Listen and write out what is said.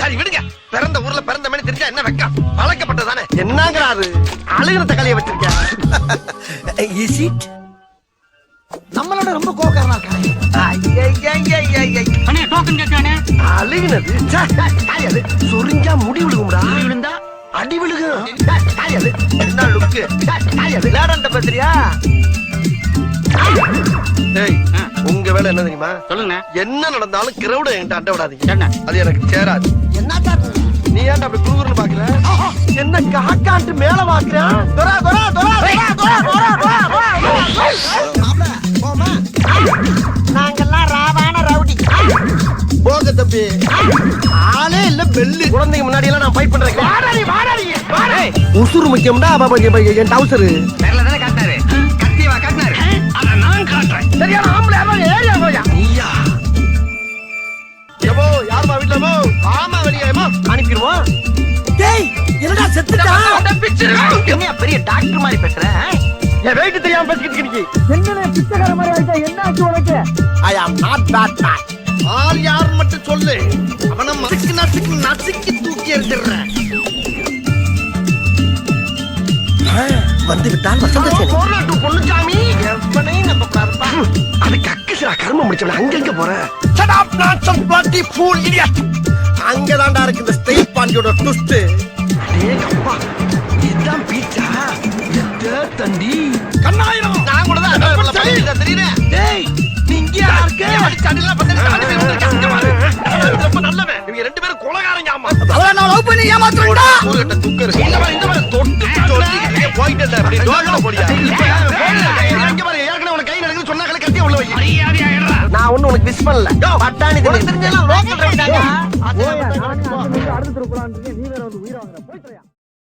சரி விடுங்க. பிறந்த ஊர்ல பிறந்த மணி தெரிஞ்சா என்ன வெக்கம்? பழக்கப்பட்டதானே. என்னங்கறாரு? அழுகிற தக்காளியை வச்சிருக்கேன். Is it? நம்மளோட ரொம்ப கோவக்காரனா இருக்கானே. அண்ணே டோக்கன் கேட்கானே. அழுகினது அது சொரிஞ்சா முடி விழுகும்டா. விழுந்தா அடி விழுகும். அது என்ன லுக்கு? அது விளையாட பேசுறியா? டேய், உங்க வேலை என்ன தெரியுமா? சொல்லுங்க. என்ன நடந்தாலும் கிரௌட என்கிட்ட அட்ட விடாதீங்க. என்ன? அது எனக்கு சேராது. என்னடா நீ ஏன்டா அப்படி குறுகுறுன்னு பாக்குற? என்ன காக்கான்ட்டு மேல பாக்குறேன்? தொரா தொரா தொரா தொரா தொரா தொரா மாப்ள போமா. நாங்கெல்லாம் ராவான ரவுடி. போக தம்பி. ஆளே இல்ல பெல்லு. குழந்தைங்க முன்னாடி எல்லாம் நான் ஃபைட் பண்றேன். வாடாடி வாடாடி. உசுரு முக்கியம்டா. என் டவுசர் பேர்ல தானே காட்டாரு. கத்தியவா காட்டினாரு. அத நான் காட்டுறேன். சரியான ஆம்பளை அவன் ஏரியா போயா. நீயா? எவோ யார்மா வீட்ல போ? ஆமா வெளியேமா அனுப்பிடுவோம். டேய் என்னடா செத்துட்டா? என்ன பெரிய டாக்டர் மாதிரி பேசுற? என் வெயிட் தெரியாம பேசிக்கிட்டு இருக்கீங்க. என்னடா பிச்சைக்கார மாதிரி ஆயிட்டா? என்ன ஆச்சு உனக்கு? ஐ அம் நாட் பேட் மேன். ஆள் யாருன்னு மட்டும் சொல்லு. அவனை மறுக்கு நசுக்கு நசுக்கி தூக்கி எறிஞ்சிடுறேன். வந்து விட்டால் வசந்த பொண்ணுச்சாமி எவனை நம்ம பார்ப்பா. அது கக்குசரா கர்மம் முடிச்சவன அங்க போற. Shut up nonsense bloody fool idiot. அங்கதான்டா இருக்கு இந்த ஸ்டைல் பாண்டியோட ட்விஸ்ட். டேய் அப்பா இதான் பீச்சா. எட்ட தண்டி கண்ணாயிரம். நான் கூட தான் அத பையில தெரியுதே. டேய் நீ இங்க யாருக்கு? சடில பத்தல சாடி வந்து ரொம்ப நல்லவன். இவங்க ரெண்டு பேரும் கொலகாரங்க. ஆமா அவள நான் லவ் பண்ணி ஏமாத்துறேன்டா. ஊர்கிட்ட துக்கரு. இந்த மாதிரி தொட்டு சொல்லி போயிட்டே அப்படி டோக்கன போடியா. இப்ப இங்க பாரு ஏற்கனவே உனக்கு கை நடக்குது சொன்னாங்களே கத்திய உள்ள வை. மரியாதையா ஏறா. நான் ஒண்ணு உனக்கு மிஸ் பண்ணல. பட்டாணி தெரிஞ்செல்லாம் லோக்கல் ரைட்டாங்க. ஓயா நான் அடுத்து திருக்குறான் நீ வேற வந்து உயிரை வாங்குற. போய்டா.